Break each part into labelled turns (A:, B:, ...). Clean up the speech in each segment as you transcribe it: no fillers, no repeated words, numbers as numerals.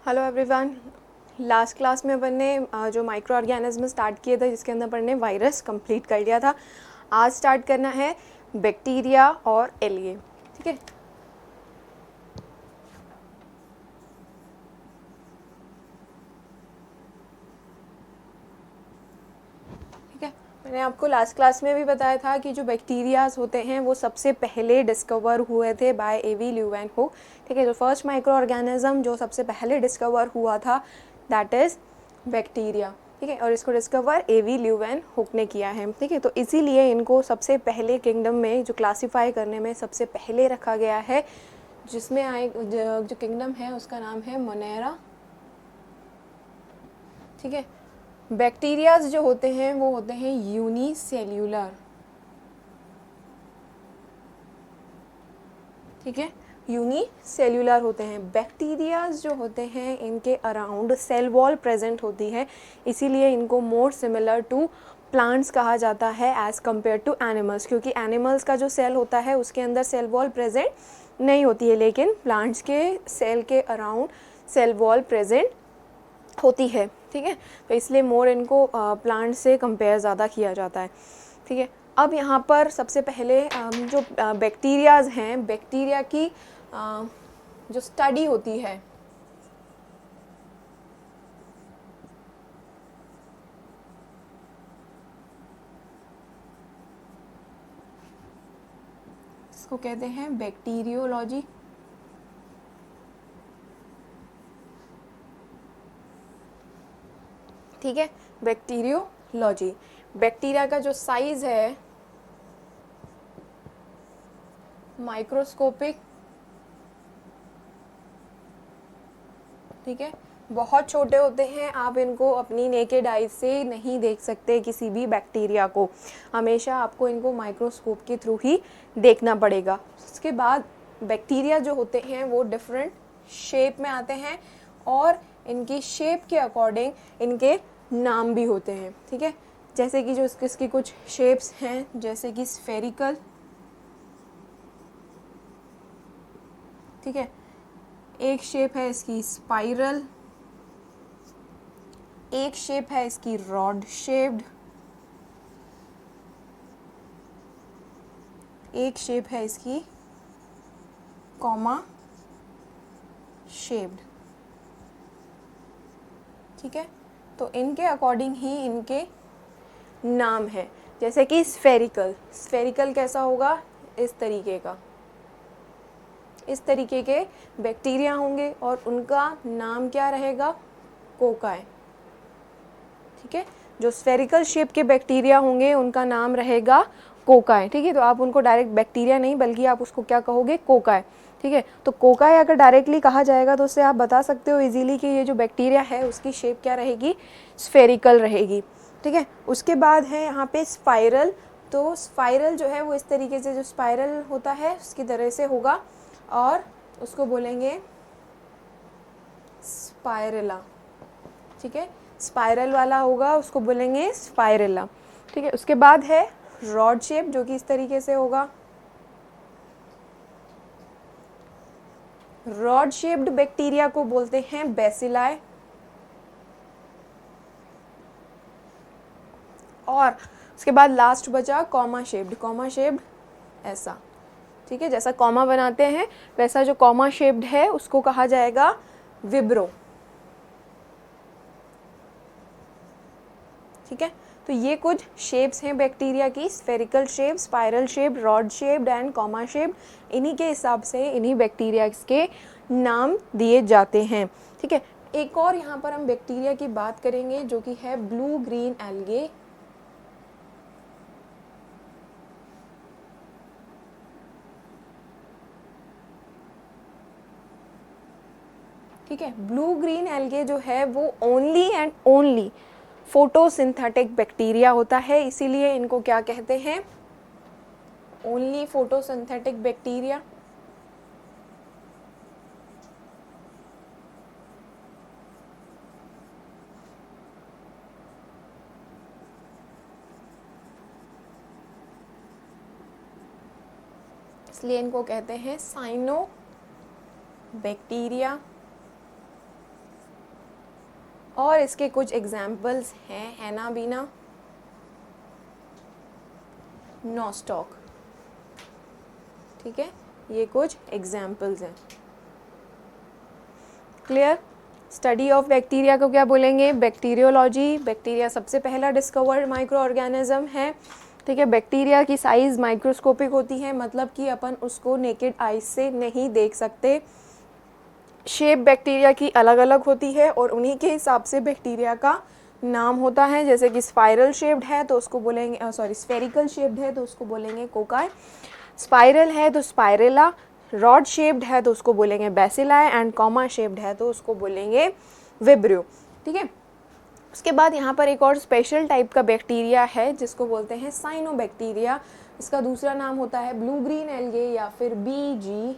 A: Hello everyone. Last class में अपन ने जो माइक्रो ऑर्गेनिज्म स्टार्ट किए थे जिसके अंदर अपन ने वायरस कंप्लीट कर लिया था। आज स्टार्ट करना है बैक्टीरिया और एलगे। ठीक है, ठीक है। मैंने आपको लास्ट क्लास में भी बताया था कि जो बैक्टीरियाज होते हैं वो सबसे पहले डिस्कवर हुए थे बाय एवी ल्यूवेनहुक। ठीक है, जो फर्स्ट माइक्रो ऑर्गेनिज्म जो सबसे पहले डिस्कवर हुआ था दैट इज़ बैक्टीरिया। ठीक है, और इसको डिस्कवर एवी ल्यूवेनहुक ने किया है। ठीक है, तो इसीलिए इनको सबसे पहले किंगडम में जो क्लासीफाई करने में सबसे पहले रखा गया है, जिसमें आए जो किंगडम है उसका नाम है मोनेरा। ठीक है, बैक्टीरियाज जो होते हैं वो होते हैं यूनिसेल्यूलर। ठीक है, यूनिसेल्यूलर होते हैं। बैक्टीरियाज जो होते हैं इनके अराउंड सेल वॉल प्रेजेंट होती है, इसीलिए इनको मोर सिमिलर टू प्लांट्स कहा जाता है एज कम्पेयर टू एनिमल्स, क्योंकि एनिमल्स का जो सेल होता है उसके अंदर सेल वॉल प्रेजेंट नहीं होती है, लेकिन प्लांट्स के सेल के अराउंड सेल वॉल प्रेजेंट होती है। ठीक है, तो इसलिए मोर इनको प्लांट से कंपेयर ज़्यादा किया जाता है। ठीक है, अब यहाँ पर सबसे पहले जो बैक्टीरियाज हैं, बैक्टीरिया की जो स्टडी होती है, इसको कहते हैं बैक्टीरियोलॉजी। ठीक है, बैक्टीरियोलॉजी। बैक्टीरिया का जो साइज है माइक्रोस्कोपिक, ठीक है, बहुत छोटे होते हैं। आप इनको अपनी नेकेड आई से नहीं देख सकते किसी भी बैक्टीरिया को, हमेशा आपको इनको माइक्रोस्कोप के थ्रू ही देखना पड़ेगा। उसके बाद बैक्टीरिया जो होते हैं वो डिफरेंट शेप में आते हैं और इनकी शेप के अकॉर्डिंग इनके नाम भी होते हैं। ठीक है, जैसे कि जो इसकी कुछ शेप्स हैं, जैसे कि स्फेरिकल, ठीक है, एक शेप है इसकी स्पाइरल, एक शेप है इसकी रॉड शेप्ड, एक शेप है इसकी कॉमा शेप्ड। ठीक है, तो इनके अकॉर्डिंग ही इनके नाम है। जैसे कि स्फेरिकल, स्फेरिकल कैसा होगा, इस तरीके का, इस तरीके के बैक्टीरिया होंगे और उनका नाम क्या रहेगा, कोकाई। ठीक है, जो स्फेरिकल शेप के बैक्टीरिया होंगे उनका नाम रहेगा कोकाई। ठीक है, तो आप उनको डायरेक्ट बैक्टीरिया नहीं बल्कि आप उसको क्या कहोगे, कोकाई। ठीक है, तो कोकाई अगर डायरेक्टली कहा जाएगा तो उससे आप बता सकते हो इजीली कि ये जो बैक्टीरिया है उसकी शेप क्या रहेगी, स्फेरिकल रहेगी। ठीक है, उसके बाद है यहाँ पे स्पाइरल। तो स्पाइरल जो है वो इस तरीके से, जो स्पाइरल होता है उसकी तरह से होगा और उसको बोलेंगे स्पाइरेला। ठीक है, स्पाइरल वाला होगा उसको बोलेंगे स्पाइरेला। ठीक है, उसके बाद है रॉड शेप जो कि इस तरीके से होगा। रॉड शेप्ड बैक्टीरिया को बोलते हैं बेसिलाई। और उसके बाद लास्ट बचा कॉमा शेप्ड। कॉमा शेप्ड ऐसा, ठीक है, जैसा कॉमा बनाते हैं वैसा जो कॉमा शेप्ड है उसको कहा जाएगा विब्रो। ठीक है, तो ये कुछ शेप्स हैं बैक्टीरिया की, spherical shape, spiral shape, rod shaped and comma shaped. इन्हीं के हिसाब से इन्हीं बैक्टीरिया के नाम दिए जाते हैं। ठीक है, एक और यहाँ पर हम बैक्टीरिया की बात करेंगे जो कि है ब्लू ग्रीन एल्गे। ठीक है, ब्लू ग्रीन एल्गे जो है वो only and only photosynthetic bacteria होता है, इसीलिए इनको क्या कहते हैं, ओनली फोटोसिंथेटिक बैक्टीरिया। इसलिए इनको कहते हैं साइनो बैक्टीरिया। और इसके कुछ एग्जाम्पल्स हैं एनाबीना, नोस्टॉक, ठीक है, ये कुछ एग्जाम्पल्स हैं। क्लियर? स्टडी ऑफ बैक्टीरिया को क्या बोलेंगे? बैक्टीरियोलॉजी। बैक्टीरिया सबसे पहला डिस्कवर्ड माइक्रो ऑर्गेनिज्म है, ठीक है। बैक्टीरिया की साइज़ माइक्रोस्कोपिक होती है, मतलब कि अपन उसको नेकेड आइज से नहीं देख सकते। शेप बैक्टीरिया की अलग अलग होती है और उन्हीं के हिसाब से बैक्टीरिया का नाम होता है। जैसे कि स्पाइरल शेप्ड है तो उसको बोलेंगे, स्फेरिकल शेप्ड है तो उसको बोलेंगे कोकाई, स्पाइरल है तो स्पाइरेला, रॉड शेप्ड है तो उसको बोलेंगे बैसिलाई, एंड कॉमा शेप्ड है तो उसको बोलेंगे विब्रियो, ठीक है। उसके बाद यहाँ पर एक और स्पेशल टाइप का बैक्टीरिया है जिसको बोलते हैं साइनोबैक्टीरिया। इसका दूसरा नाम होता है ब्लू ग्रीन एल्गे या फिर BGA,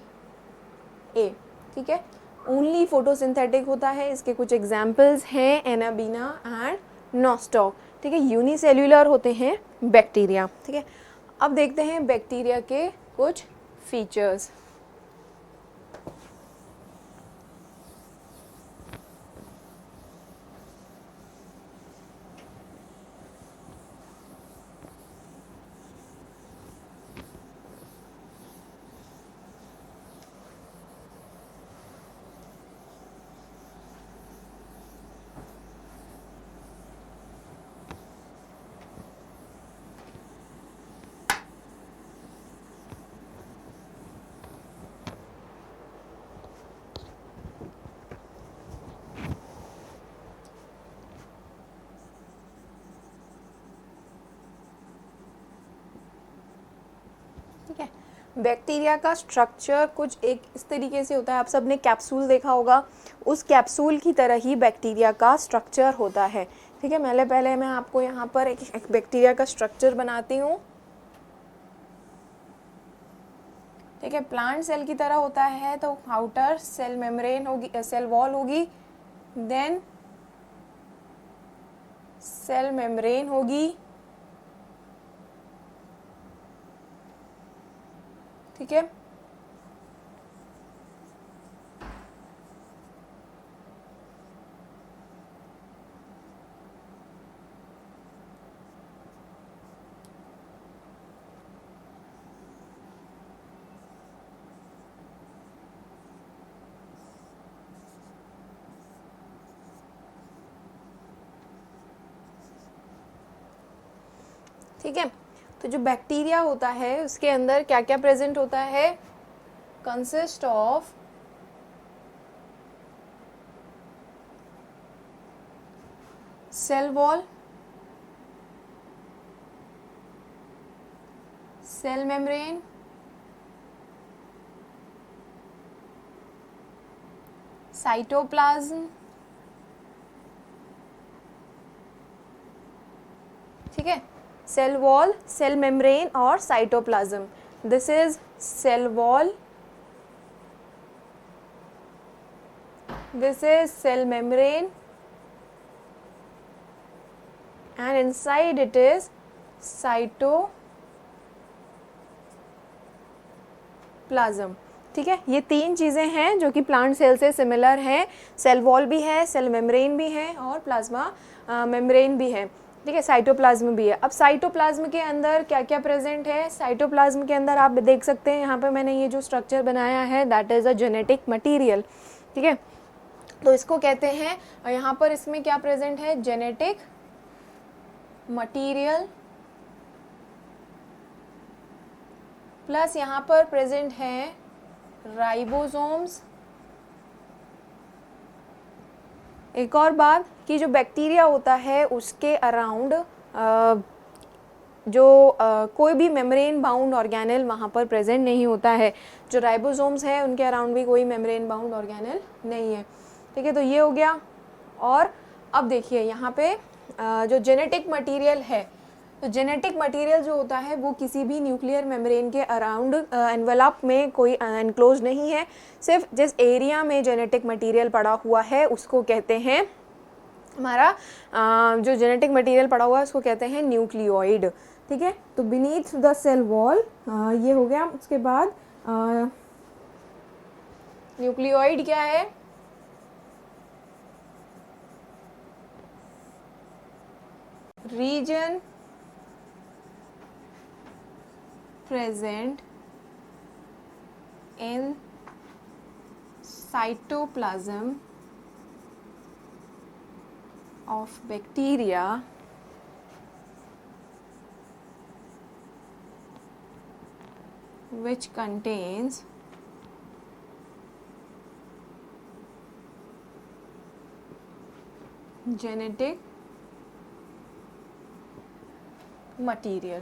A: ठीक है। ओनली फोटोसिंथेटिक होता है। इसके कुछ एग्जाम्पल्स हैं एनाबीना एंड नोस्टॉक, ठीक है। यूनिसेल्युलर होते हैं बैक्टीरिया, ठीक है। अब देखते हैं बैक्टीरिया के कुछ फीचर्स। ठीक है, बैक्टीरिया का स्ट्रक्चर कुछ एक इस तरीके से होता है। आप सबने कैप्सूल देखा होगा, उस कैप्सूल की तरह ही बैक्टीरिया का स्ट्रक्चर होता है, ठीक है। पहले मैं आपको यहाँ पर एक बैक्टीरिया का स्ट्रक्चर बनाती हूँ, ठीक है। प्लांट सेल की तरह होता है तो आउटर सेल मेम्ब्रेन होगी, सेल वॉल होगी, देन सेल मेम्ब्रेन होगी, ठीक है। ठीक है, तो जो बैक्टीरिया होता है उसके अंदर क्या क्या प्रेजेंट होता है? Consist of cell wall, cell membrane, cytoplasm, ठीक है। सेल वॉल, सेल मेम्ब्रेन और cytoplasm. This is cell wall, this is cell membrane, and inside it is cytoplasm, ठीक है। ये तीन चीज़ें हैं जो कि प्लांट सेल से सिमिलर हैं। सेल वॉल भी है, सेल मेम्ब्रेन भी है और प्लाज्मा मेम्ब्रेन भी है, ठीक है। साइटोप्लाज्म भी है। अब साइटोप्लाज्म के अंदर क्या क्या प्रेजेंट है? साइटोप्लाज्म के अंदर आप देख सकते हैं यहाँ पे मैंने ये जो स्ट्रक्चर बनाया है, that is a genetic material, ठीक है। तो इसको कहते हैं, यहाँ पर इसमें क्या प्रेजेंट है? जेनेटिक मटीरियल प्लस यहाँ पर प्रेजेंट है राइबोसोम्स। एक और बात कि जो बैक्टीरिया होता है उसके अराउंड कोई भी मेम्ब्रेन बाउंड ऑर्गेनेल वहाँ पर प्रेजेंट नहीं होता है। जो राइबोसोम्स है उनके अराउंड भी कोई मेम्ब्रेन बाउंड ऑर्गेनेल नहीं है, ठीक है। तो ये हो गया। और अब देखिए यहाँ पे जो जेनेटिक मटेरियल है, तो जेनेटिक मटेरियल जो होता है वो किसी भी न्यूक्लियर मेम्ब्रेन के अराउंड एनवेलप में कोई एनक्लोज नहीं है। सिर्फ जिस एरिया में जेनेटिक मटेरियल पड़ा हुआ है उसको कहते हैं, हमारा जो जेनेटिक मटेरियल पड़ा हुआ है उसको कहते हैं न्यूक्लियोइड, ठीक है। तो बीनीथ द सेल वॉल ये हो गया। उसके बाद न्यूक्लियोइड क्या है? region present in cytoplasm of bacteria which contains genetic material।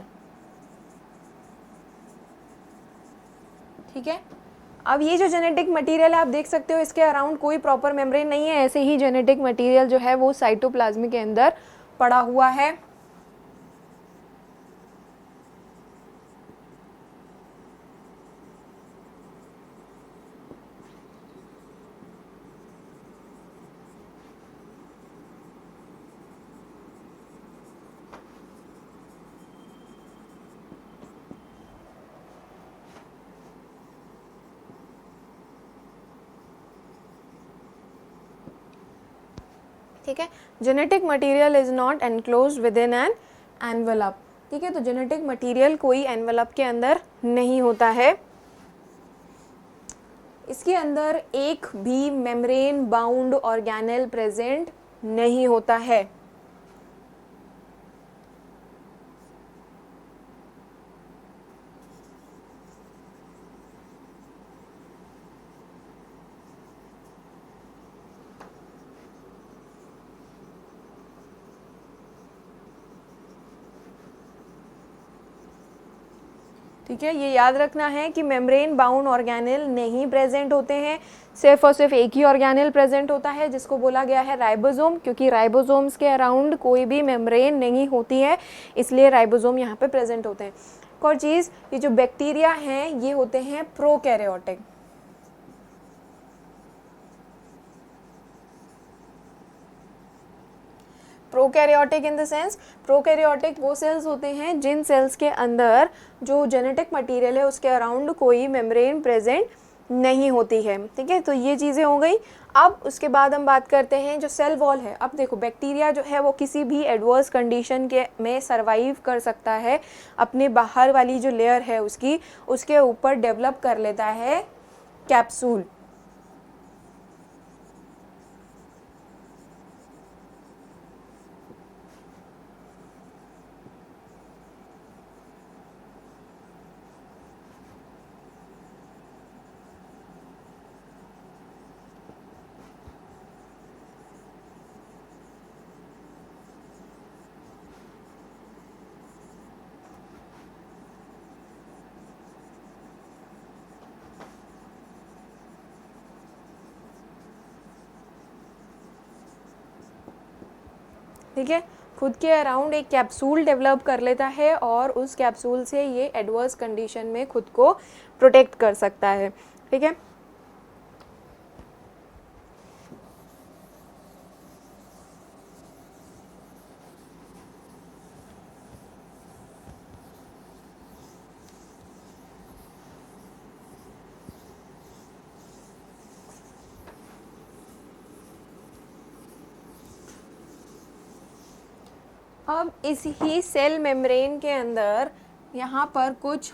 A: ठीक है, अब ये जो जेनेटिक मटेरियल है आप देख सकते हो इसके अराउंड कोई प्रॉपर मेम्ब्रेन नहीं है, ऐसे ही जेनेटिक मटेरियल जो है वो साइटोप्लाज्म के अंदर पड़ा हुआ है। ठीक है, genetic material is not enclosed with in an envelope. ठीक है, तो जेनेटिक मटेरियल कोई एनवेलप के अंदर नहीं होता है, इसके अंदर एक भी मेम्ब्रेन बाउंड ऑर्गेनेल प्रेजेंट नहीं होता है। ठीक है, ये याद रखना है कि मेम्ब्रेन बाउंड ऑर्गेनेल नहीं प्रेजेंट होते हैं, सिर्फ और सिर्फ एक ही ऑर्गेनेल प्रेजेंट होता है जिसको बोला गया है राइबोसोम, क्योंकि राइबोसोम्स के अराउंड कोई भी मेम्ब्रेन नहीं होती है, इसलिए राइबोसोम यहाँ पे प्रेजेंट होते हैं। एक और चीज़, ये जो बैक्टीरिया हैं ये होते हैं prokaryotic. Prokaryotic in the sense, prokaryotic वो सेल्स होते हैं जिन सेल्स के अंदर जो जेनेटिक मटेरियल है उसके अराउंड कोई मेम्ब्रेन प्रेजेंट नहीं होती है। ठीक है, तो ये चीज़ें हो गई। अब उसके बाद हम बात करते हैं जो सेल वॉल है। अब देखो, बैक्टीरिया जो है वो किसी भी एडवर्स कंडीशन के में सरवाइव कर सकता है, अपने बाहर वाली जो लेयर है उसके ऊपर डेवलप कर लेता है कैप्सूल। ठीक है, खुद के अराउंड एक कैप्सूल डेवलप कर लेता है और उस कैप्सूल से ये एडवर्स कंडीशन में खुद को प्रोटेक्ट कर सकता है। ठीक है, अब इस ही सेल मेम्ब्रेन के अंदर यहाँ पर कुछ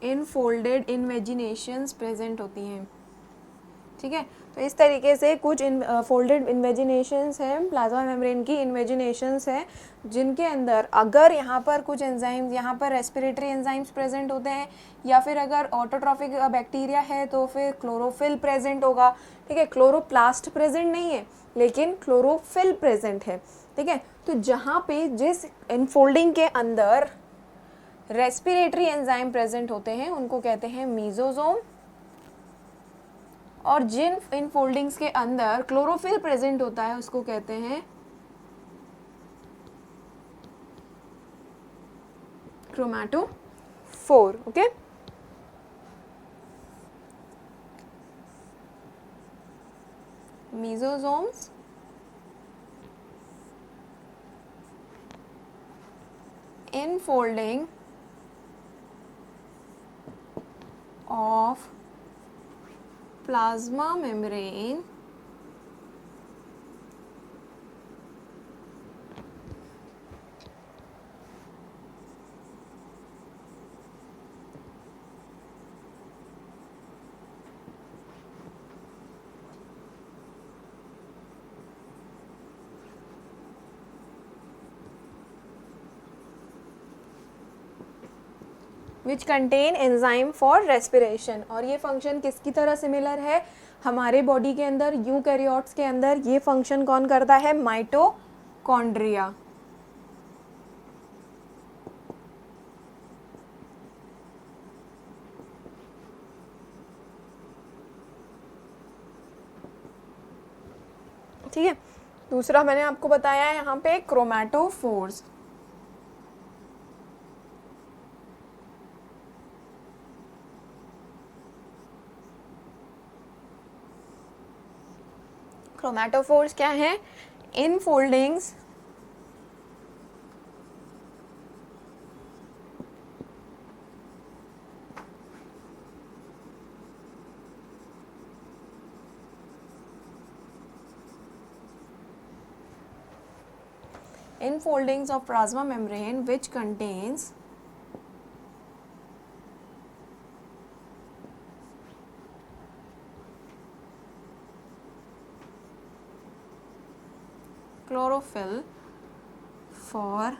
A: इनफोल्डेड इन्वेजिनेशंस प्रेजेंट होती हैं। ठीक है, तो इस तरीके से कुछ फोल्डेड इन्वेजिनेशंस हैं, प्लाज्मा मेम्ब्रेन की इन्वेजिनेशंस हैं, जिनके अंदर अगर यहाँ पर कुछ एंजाइम्स, यहाँ पर रेस्पिरेटरी एंजाइम्स प्रेजेंट होते हैं, या फिर अगर ऑटोट्रॉफिक बैक्टीरिया है तो फिर क्लोरोफिल प्रेजेंट होगा। ठीक है, क्लोरोप्लास्ट प्रेजेंट नहीं है लेकिन क्लोरोफिल प्रेजेंट है। ठीक है, तो जहाँ पे जिस इनफोल्डिंग के अंदर रेस्पिरेटरी एंजाइम प्रेजेंट होते हैं उनको कहते हैं मीजोजोम, और जिन इनफोल्डिंग्स के अंदर क्लोरोफिल प्रेजेंट होता है उसको कहते हैं chromatophore. Okay, mesosomes enfolding of plasma membrane which contain enzyme for respiration. और ये फंक्शन किसकी तरह सिमिलर है, हमारे बॉडी के अंदर यूकैरियोट्स के अंदर ये फंक्शन कौन करता है, माइटोकॉन्ड्रिया। ठीक है, दूसरा मैंने आपको बताया है यहाँ पे क्रोमैटोफोर्स। क्रोमैटोफोर्स क्या है, इन foldings of plasma membrane which contains chlorophyll for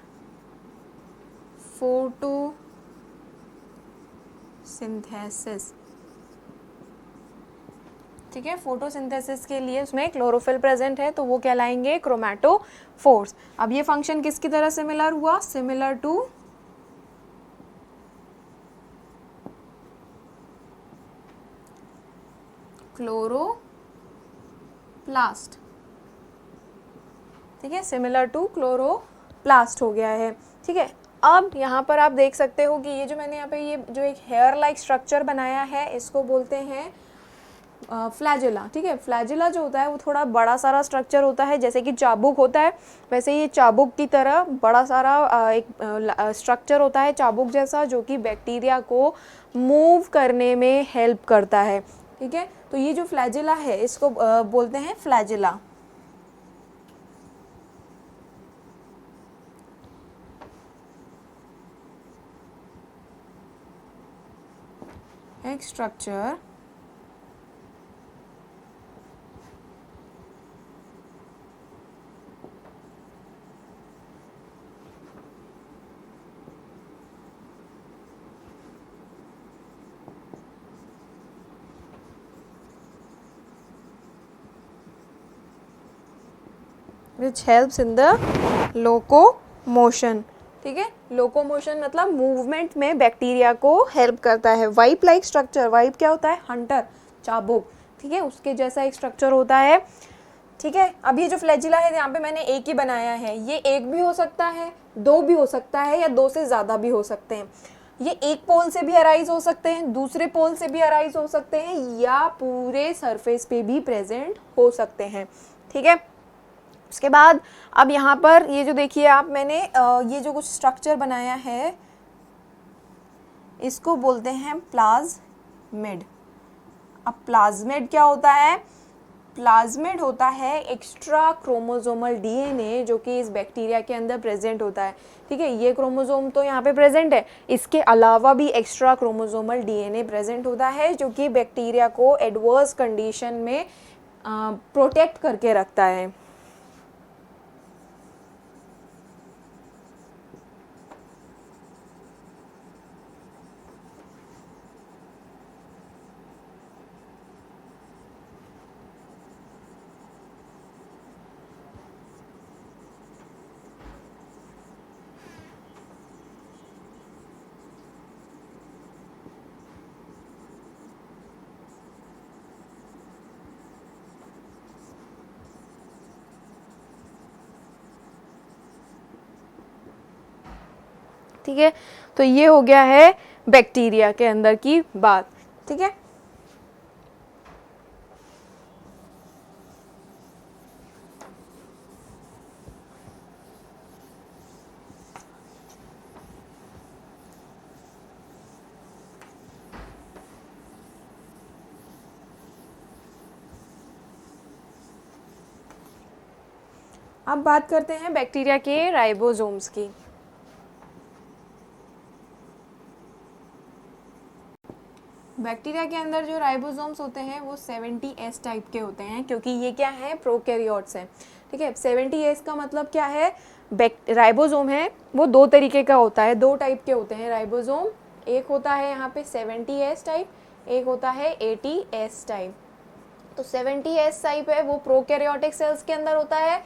A: photosynthesis। ठीक है, फोटोसिंथेसिस के लिए उसमें क्लोरोफिल प्रेजेंट है, तो वो कहलाएंगे क्रोमैटोफोर्स। अब ये फंक्शन किसकी तरह सिमिलर हुआ, सिमिलर टू क्लोरोप्लास्ट। ठीक है, सिमिलर टू क्लोरोप्लास्ट हो गया है। ठीक है, अब यहाँ पर आप देख सकते हो कि ये जो मैंने यहाँ पे ये जो एक हेयर लाइक स्ट्रक्चर बनाया है, इसको बोलते हैं फ्लैजिला। ठीक है, फ्लैजिला जो होता है वो थोड़ा बड़ा सारा स्ट्रक्चर होता है, जैसे कि चाबुक होता है वैसे ये चाबुक की तरह बड़ा सारा एक स्ट्रक्चर होता है चाबुक जैसा, जो कि बैक्टीरिया को मूव करने में हेल्प करता है। ठीक है, तो ये जो फ्लैजिला है इसको बोलते हैं फ्लैजिला। एक structure which helps in the locomotion। ठीक है, लोकोमोशन मतलब मूवमेंट में बैक्टीरिया को हेल्प करता है। वाइप लाइक स्ट्रक्चर, वाइप क्या होता है, हंटर, चाबुक। ठीक है, उसके जैसा एक स्ट्रक्चर होता है। ठीक है, अब ये जो फ्लैजिला है यहाँ पे मैंने एक ही बनाया है, ये एक भी हो सकता है, दो भी हो सकता है, या दो से ज़्यादा भी हो सकते हैं। ये एक पोल से भी अराइज हो सकते हैं, दूसरे पोल से भी अराइज हो सकते हैं, या पूरे सरफेस पे भी प्रेजेंट हो सकते हैं। ठीक है, उसके बाद अब यहाँ पर ये जो देखिए आप, मैंने ये जो कुछ स्ट्रक्चर बनाया है इसको बोलते हैं प्लाज्मिड। अब प्लाज्मिड क्या होता है, प्लाज्मिड होता है एक्स्ट्रा क्रोमोसोमल डीएनए जो कि इस बैक्टीरिया के अंदर प्रेजेंट होता है। ठीक है, ये क्रोमोसोम तो यहाँ पे प्रेजेंट है, इसके अलावा भी एक्स्ट्रा क्रोमोसोमल डीएनए प्रेजेंट होता है जो कि बैक्टीरिया को एडवर्स कंडीशन में प्रोटेक्ट करके रखता है। ठीक है, तो ये हो गया है बैक्टीरिया के अंदर की बात। ठीक है, अब बात करते हैं बैक्टीरिया के राइबोसोम्स की। बैक्टीरिया के अंदर जो राइबोसोम्स होते हैं वो 70S टाइप के होते हैं, क्योंकि ये क्या है, प्रोकैरियोट्स हैं। ठीक है, 70S का मतलब क्या है, राइबोसोम है वो दो तरीके का होता है, दो टाइप के होते हैं राइबोसोम। एक होता है यहाँ पे 70s टाइप, एक होता है 80s टाइप। तो 70s टाइप है वो प्रोकैरियोटिक सेल्स के अंदर होता है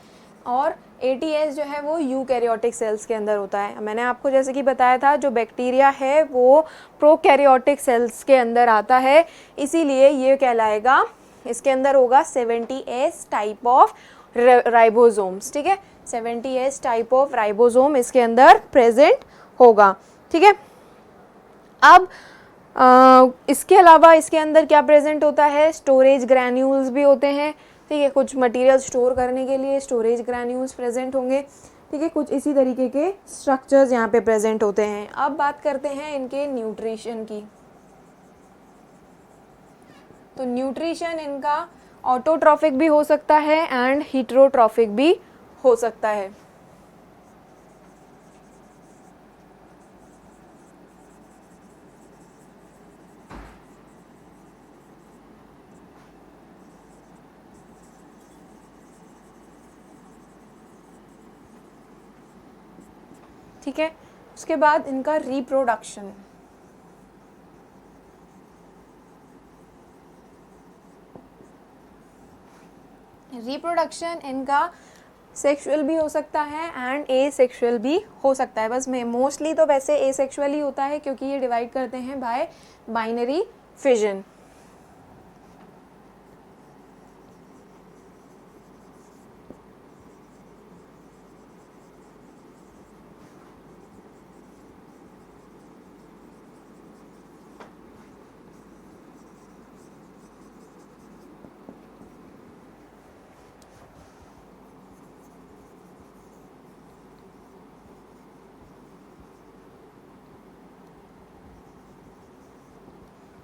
A: और 80s जो है वो यूकैरियोटिक सेल्स के अंदर होता है। मैंने आपको जैसे कि बताया था जो बैक्टीरिया है वो प्रोकैरियोटिक सेल्स के अंदर आता है, इसीलिए ये कहलाएगा, इसके अंदर होगा 70s टाइप ऑफ राइबोसोम्स। ठीक है, 70s टाइप ऑफ राइबोसोम इसके अंदर प्रेजेंट होगा। ठीक है, अब इसके अलावा इसके अंदर क्या प्रेजेंट होता है, स्टोरेज ग्रैन्यूल्स भी होते हैं। ठीक है, कुछ मटेरियल स्टोर करने के लिए स्टोरेज ग्रैन्यूल्स प्रेजेंट होंगे। ठीक है, कुछ इसी तरीके के स्ट्रक्चर्स यहाँ पे प्रेजेंट होते हैं। अब बात करते हैं इनके न्यूट्रिशन की। तो न्यूट्रिशन इनका ऑटोट्रॉफिक भी हो सकता है एंड हीटरोट्रॉफिक भी हो सकता है। ठीक है, उसके बाद इनका रिप्रोडक्शन। रिप्रोडक्शन इनका सेक्सुअल भी हो सकता है एंड एसेक्सुअल भी हो सकता है। बस में मोस्टली तो वैसे एसेक्सुअल ही होता है क्योंकि ये डिवाइड करते हैं बाय बाइनरी फिजन।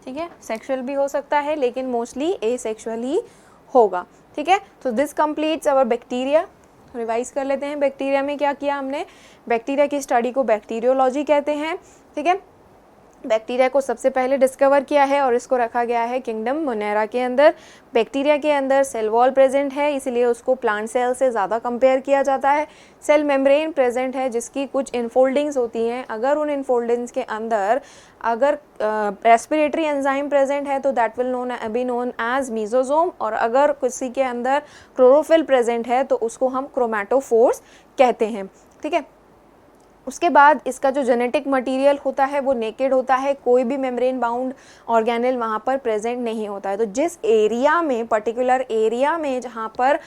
A: ठीक है, सेक्सुअल भी हो सकता है लेकिन मोस्टली एसेक्सुअल ही होगा। ठीक है, तो this completes our bacteria. Revise कर लेते हैं बैक्टीरिया में क्या किया हमने। बैक्टीरिया की स्टडी को बैक्टीरियोलॉजी कहते हैं। ठीक है, बैक्टीरिया को सबसे पहले डिस्कवर किया है और इसको रखा गया है किंगडम मोनेरा के अंदर। बैक्टीरिया के अंदर सेल वॉल प्रेजेंट है, इसलिए उसको प्लांट सेल से ज़्यादा कंपेयर किया जाता है। सेल मेम्ब्रेन प्रेजेंट है जिसकी कुछ इनफोल्डिंग्स होती हैं। अगर उन इनफोल्डिंग्स के अंदर अगर रेस्पिरेटरी एंजाइम प्रेजेंट है तो that will be known as mesosome, और अगर किसी के अंदर क्लोरोफिल प्रेजेंट है तो उसको हम क्रोमैटोफोर्स कहते हैं। ठीक है, उसके बाद इसका जो जेनेटिक मटेरियल होता है वो नेकेड होता है, कोई भी मेम्ब्रेन बाउंड ऑर्गेनेल वहाँ पर प्रेजेंट नहीं होता है। तो जिस एरिया में, पर्टिकुलर एरिया में जहाँ पर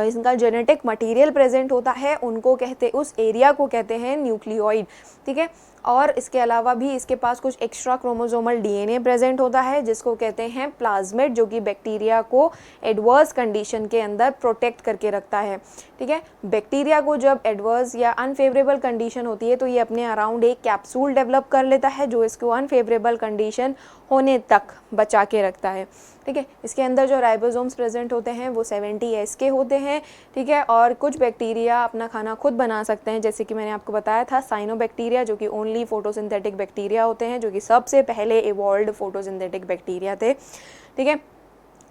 A: इसका जेनेटिक मटेरियल प्रेजेंट होता है उनको कहते, उस एरिया को कहते हैं न्यूक्लियोइड। ठीक है, और इसके अलावा भी इसके पास कुछ एक्स्ट्रा क्रोमोसोमल डीएनए प्रेजेंट होता है जिसको कहते हैं प्लाज्मिड, जो कि बैक्टीरिया को एडवर्स कंडीशन के अंदर प्रोटेक्ट करके रखता है। ठीक है, बैक्टीरिया को जब एडवर्स या अनफेवरेबल कंडीशन होती है तो ये अपने अराउंड एक कैप्सूल डेवलप कर लेता है जो इसको अनफेवरेबल कंडीशन होने तक बचा के रखता है। ठीक है, इसके अंदर जो राइबोसोम्स प्रेजेंट होते हैं वो 70s के होते हैं। ठीक है, और कुछ बैक्टीरिया अपना खाना खुद बना सकते हैं, जैसे कि मैंने आपको बताया था साइनोबैक्टीरिया, जो कि ओनली फोटोसिंथेटिक बैक्टीरिया होते हैं, जो कि सबसे पहले इवॉल्व्ड फोटोसिंथेटिक बैक्टीरिया थे। ठीक है,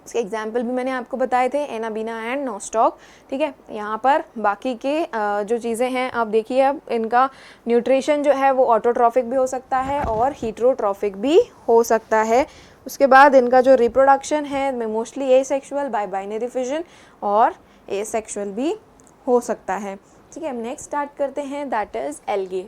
A: इसके एग्जाम्पल भी मैंने आपको बताए थे, एनाबीना एंड नोस्टॉक। ठीक है, यहाँ पर बाकी के जो चीज़ें हैं आप देखिए। अब इनका न्यूट्रिशन जो है वो ऑटोट्रॉफिक भी हो सकता है और हीटरोट्रॉफिक भी हो सकता है। उसके बाद इनका जो रिप्रोडक्शन है mostly asexual bye binary fission और एसेक्सुअल भी हो सकता है। ठीक है, नेक्स्ट स्टार्ट करते हैं, दैट इज एल्गे।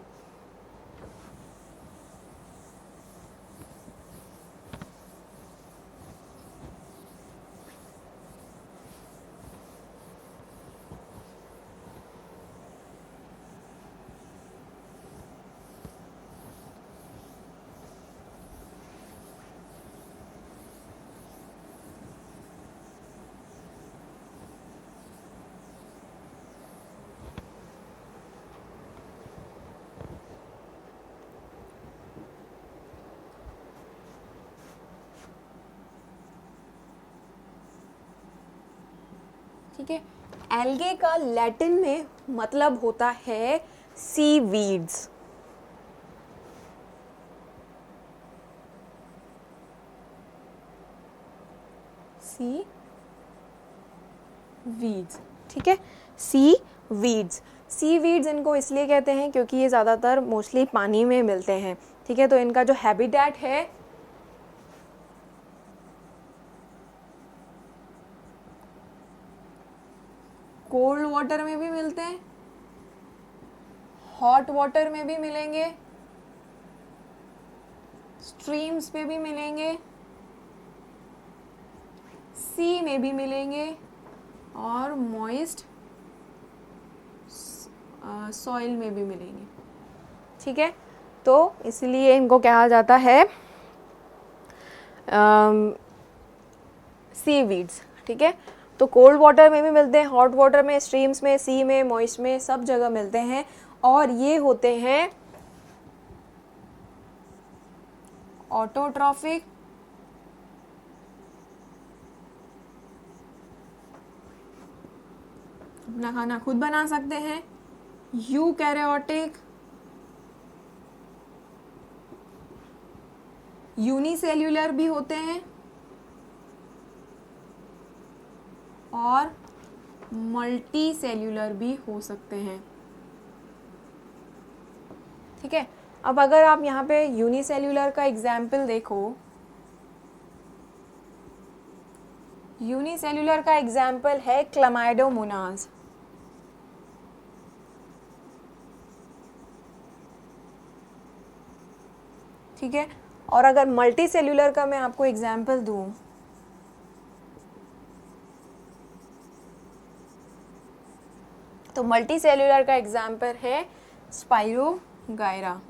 A: ठीक है, एल्गे का लैटिन में मतलब होता है सीवीड्स। सी वीड्स। ठीक है, सी वीड्स। सी वीड्स इनको इसलिए कहते हैं क्योंकि ये ज़्यादातर मोस्टली पानी में मिलते हैं। ठीक है, तो इनका जो हैबिटेट है कोल्ड वाटर में भी मिलते हैं, हॉट वाटर में भी मिलेंगे, स्ट्रीम्स पे भी मिलेंगे, सी में भी मिलेंगे और मॉइस्ट सॉइल में भी मिलेंगे। ठीक है, तो इसलिए इनको कहा जाता है सी वीड्स। ठीक है, तो कोल्ड वाटर में भी मिलते हैं, हॉट वाटर में, स्ट्रीम्स में, सी में, मॉइस्ट में, सब जगह मिलते हैं और ये होते हैं ऑटोट्रॉफिक, अपना खाना खुद बना सकते हैं, यूकैरियोटिक, यूनिसेल्यूलर भी होते हैं और मल्टी सेल्यूलर भी हो सकते हैं। ठीक है, अब अगर आप यहाँ पे यूनिसेल्यूलर का एग्जाम्पल देखो, यूनिसेल्यूलर का एग्जाम्पल है क्लमाइडोमोनास। ठीक है, और अगर मल्टी सेल्यूलर का मैं आपको एग्जाम्पल दूं तो मल्टी सेल्यूलर का एग्जाम्पल है स्पाइरोगायरा।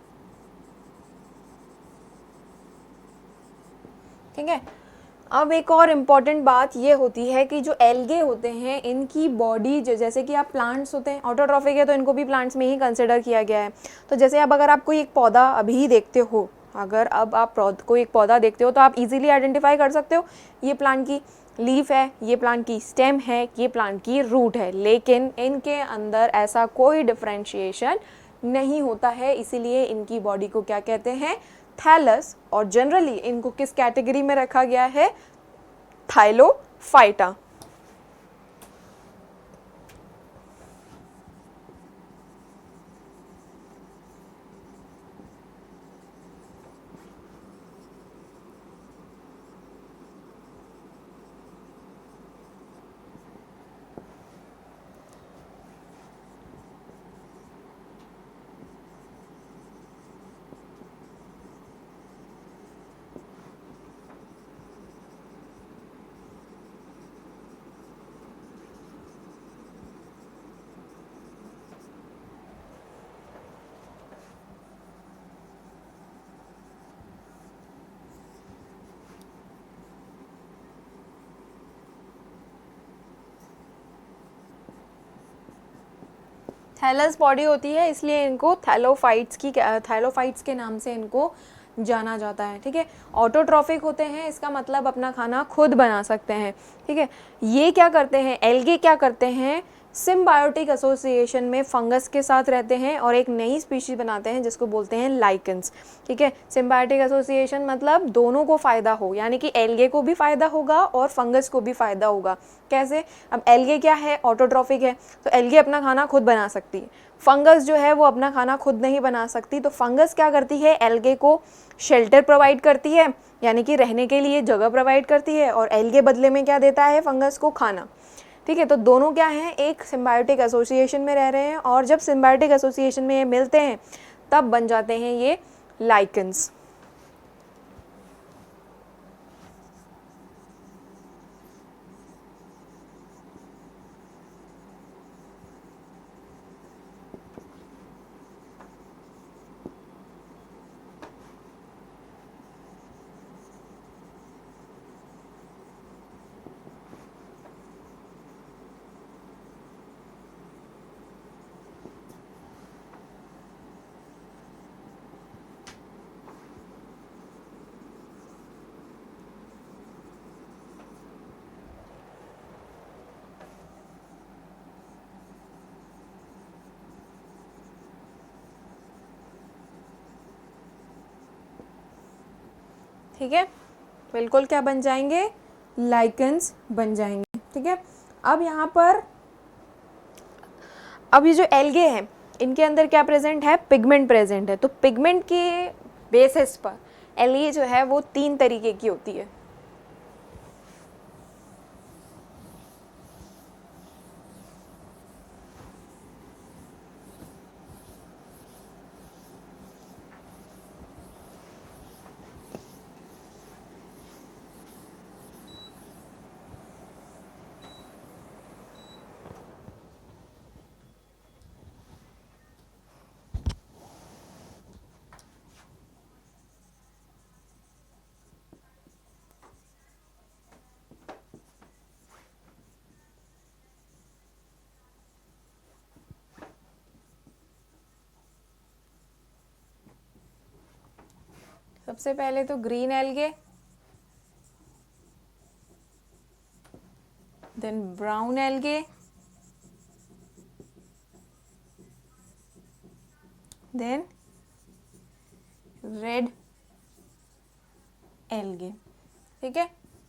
A: ठीक है, अब एक और इम्पॉर्टेंट बात ये होती है कि जो एल्गे होते हैं इनकी बॉडी, जैसे कि आप प्लांट्स होते हैं, ऑटोट्रॉफिक है तो इनको भी प्लांट्स में ही कंसिडर किया गया है। तो जैसे अब अगर आप कोई एक पौधा अभी देखते हो, अगर अब आप कोई एक पौधा देखते हो तो आप इजीली आइडेंटिफाई कर सकते हो ये प्लांट की लीफ है, ये प्लांट की स्टेम है, ये प्लांट की रूट है, लेकिन इनके अंदर ऐसा कोई डिफरेंशिएशन नहीं होता है। इसीलिए इनकी बॉडी को क्या कहते हैं, थैलस, और जनरली इनको किस कैटेगरी में रखा गया है, थाइलोफाइटा। थैलस बॉडी होती है, इसलिए इनको थैलोफाइट्स के नाम से इनको जाना जाता है। ठीक है, ऑटोट्रॉफिक होते हैं, इसका मतलब अपना खाना खुद बना सकते हैं। ठीक है, ये क्या करते हैं, एल्गे क्या करते हैं, सिम्बायोटिक एसोसिएशन में फंगस के साथ रहते हैं और एक नई स्पीशीज बनाते हैं जिसको बोलते हैं लाइकेंस। ठीक है, सिम्बायोटिक एसोसिएशन मतलब दोनों को फ़ायदा हो, यानी कि एल्गे को भी फ़ायदा होगा और फंगस को भी फ़ायदा होगा। कैसे, अब एल्गे क्या है, ऑटोट्रॉफिक है, तो एल्गे अपना खाना खुद बना सकती है, फंगस जो है वो अपना खाना खुद नहीं बना सकती। तो फंगस क्या करती है, एल्गे को शेल्टर प्रोवाइड करती है, यानी कि रहने के लिए जगह प्रोवाइड करती है, और एल्गे बदले में क्या देता है, फंगस को खाना। ठीक है, तो दोनों क्या हैं, एक सिम्बायोटिक एसोसिएशन में रह रहे हैं, और जब सिम्बायोटिक एसोसिएशन में ये मिलते हैं तब बन जाते हैं ये लाइकेंस। ठीक है, बिल्कुल क्या बन जाएंगे, लाइकेंस बन जाएंगे। ठीक है, अब यहाँ पर अब ये जो एल्गे हैं इनके अंदर क्या प्रेजेंट है, पिगमेंट प्रेजेंट है। तो पिगमेंट के बेसिस पर एलगी जो है वो 3 तरीके की होती है। सबसे पहले तो green algae, then brown algae, then red algae. ठीक है,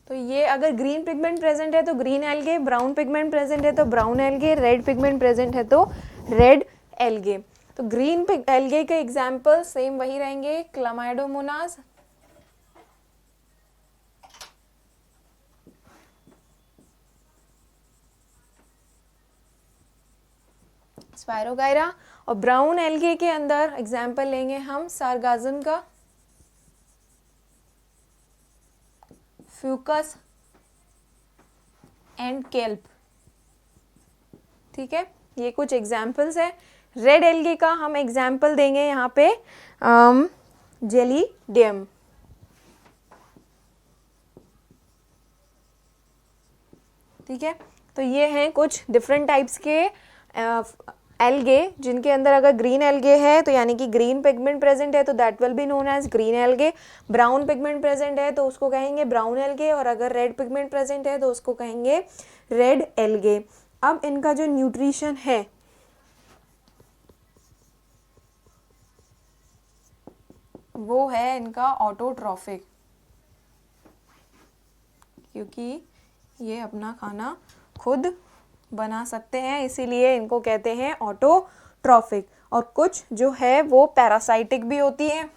A: तो ये अगर ग्रीन पिगमेंट प्रेजेंट है तो green algae, brown pigment present है तो brown algae, red pigment present है तो रेड एल्गे। तो ग्रीन एल्गे के एग्जाम्पल सेम वही रहेंगे, क्लामाइडोमोनास, स्पायरोगायरा। और ब्राउन एल्गे के अंदर एग्जाम्पल लेंगे हम सारगाजम का, फ्यूकस एंड केल्प। ठीक है, ये कुछ एग्जाम्पल्स है। रेड एल्गे का हम एग्जाम्पल देंगे यहाँ पे जेलीडियम। ठीक है, तो ये हैं कुछ डिफरेंट टाइप्स के एल्गे जिनके अंदर अगर ग्रीन एल्गे है तो यानी कि ग्रीन पिगमेंट प्रेजेंट है तो that will be known as green algae. Brown pigment present है तो उसको कहेंगे ब्राउन एल्गे, और अगर रेड पिगमेंट प्रेजेंट है तो उसको कहेंगे रेड एल्गे। अब इनका जो न्यूट्रिशन है वो है इनका ऑटोट्रॉफिक, क्योंकि ये अपना खाना खुद बना सकते हैं, इसीलिए इनको कहते हैं ऑटोट्रॉफिक। और कुछ जो है वो पैरासाइटिक भी होती है।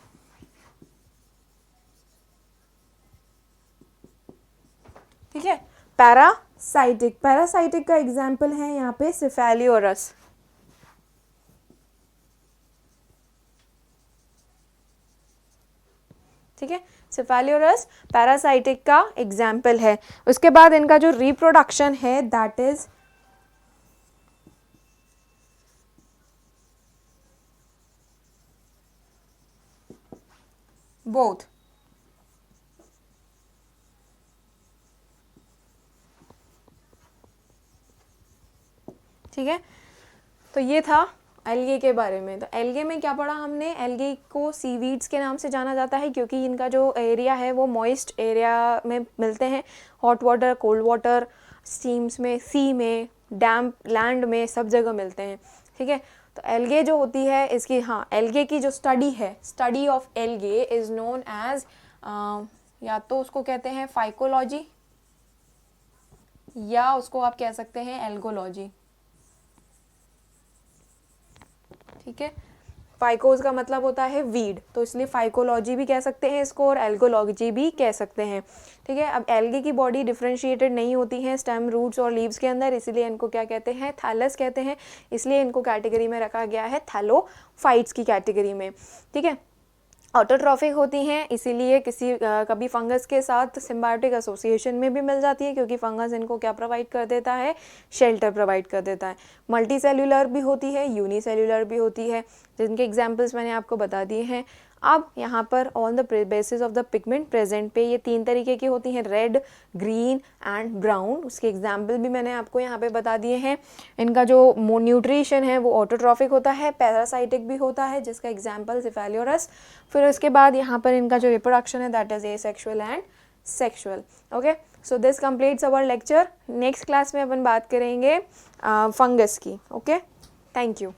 A: ठीक है, पैरासाइटिक, पैरासाइटिक का एग्जाम्पल है यहाँ पे सिफेलियोरस। ठीक है, सिफेलियोरस पैरासाइटिक का एग्जाम्पल है। उसके बाद इनका जो रिप्रोडक्शन है दैट इज बोथ। ठीक है, तो ये था एल्गे के बारे में। तो एल्गे में क्या पढ़ा हमने, एल्गे को सीवीड्स के नाम से जाना जाता है क्योंकि इनका जो एरिया है वो मॉइस्ट एरिया में मिलते हैं, hot water, cold water, stems में, सी में, डैम्प लैंड में, सब जगह मिलते हैं। ठीक है, तो एल्गे जो होती है इसकी, हाँ, एल्गे की जो स्टडी है, study of algae is known as, या तो उसको कहते हैं फाइकोलॉजी या उसको आप कह सकते हैं एल्गोलॉजी। ठीक है, फाइकोस का मतलब होता है वीड, तो इसलिए फाइकोलॉजी भी कह सकते हैं इसको और एल्गोलॉजी भी कह सकते हैं। ठीक है, अब एल्गे की बॉडी डिफरेंशिएटेड नहीं होती है स्टेम, रूट्स और लीव्स के अंदर, इसीलिए इनको क्या कहते हैं, थैलस कहते हैं, इसलिए इनको कैटेगरी में रखा गया है थैलोफाइट्स की कैटेगरी में। ठीक है, ऑटोट्रॉफिक होती हैं, इसीलिए किसी कभी फंगस के साथ सिम्बायोटिक एसोसिएशन में भी मिल जाती है क्योंकि फंगस इनको क्या प्रोवाइड कर देता है, शेल्टर प्रोवाइड कर देता है। मल्टी सेल्यूलर भी होती है, यूनिसेल्यूलर भी होती है, जिनके एग्जांपल्स मैंने आपको बता दिए हैं। अब यहाँ पर on the basis of the pigment present पे ये 3 तरीके की होती हैं, रेड, ग्रीन एंड ब्राउन। उसके एग्जाम्पल भी मैंने आपको यहाँ पे बता दिए हैं। इनका जो न्यूट्रिशन है वो ऑटोट्रॉफिक होता है, पैरासाइटिक भी होता है, जिसका एग्जाम्पल सिफेलियोरस। फिर उसके बाद यहाँ पर इनका जो रिप्रोडक्शन है that is asexual and sexual. Okay, so this completes our lecture. Next class में अपन बात करेंगे फंगस की। Okay, thank you.